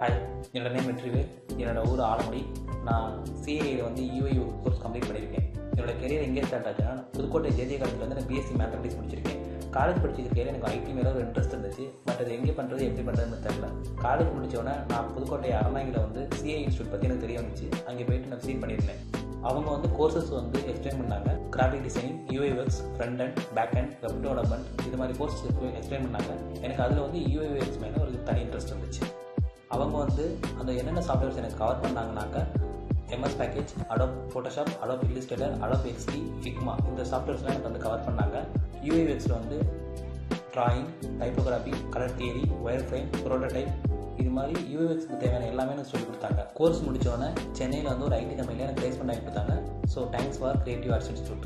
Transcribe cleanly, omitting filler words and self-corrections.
Hi, என்னோட name Vetrivel. என்னோட ஊர் ஆலங்குடி. நான் சிஏயில் வந்து யூஐ கோர்ஸ் கம்ப்ளீட் பண்ணியிருக்கேன். என்னோட கெரியர் எங்கே ஸ்டார்ட் ஆச்சுன்னா, புதுக்கோட்டை ஜேஜே காலேஜில் வந்து நான் பிஎஸ்சி மேத்தமெட்டிக்ஸ் முடிச்சிருக்கேன். காலேஜ் படிச்சிருக்கையில் எனக்கு ஐடி மேலே ஒரு இன்ட்ரெஸ்ட் இருந்துச்சு. பட் அது எங்கே பண்ணுறது எப்படி பண்ணுறதுன்னு தெரியல. காலேஜ் முடித்தோடனே நான் புதுக்கோட்டை அறநாங்கில் வந்து சிஏ இன்ஸ்டியூட் பற்றி எனக்கு தெரிய வந்துச்சு. அங்கே போயிட்டு நான் விசிட் பண்ணியிருந்தேன். அவங்க வந்து கோர்சஸ் வந்து எக்ஸ்பிளைன் பண்ணாங்க. Graphic designing, UI works, front end back end, web development, இது மாதிரி கோர்ஸ் எக்ஸ்பிளைன் பண்ணாங்க. எனக்கு அதில் வந்து யூஐ ஒர்க்ஸ் மேலே ஒரு தனி இன்ட்ரெஸ்ட் இருந்துச்சு. அவங்க வந்து அந்த என்னென்ன சாஃப்ட்வேர்ஸ் எனக்கு கவர் பண்ணாங்கனாக்கா, MS package, Adobe Photoshop, Adobe Illustrator, Adobe XD, Figma, இந்த சாஃப்ட்வேர்ஸ்லாம் எனக்கு வந்து கவர் பண்ணாங்க. யூஐ ஒர்க்ஸில் வந்து drawing, typography, colour theory, wireframe, prototype, இது மாதிரி யூஎக்ஸ்க்கு தேவையான எல்லாமே எனக்கு சொல்லிக் கொடுத்தாங்க. கோர்ஸ் முடித்தோடனே சென்னையில் வந்து ஒரு ஐடி கம்பெனியில் எனக்கு பிளேஸ்மெண்ட் ஆகி கொடுத்தாங்க. So thanks for creative arts institute.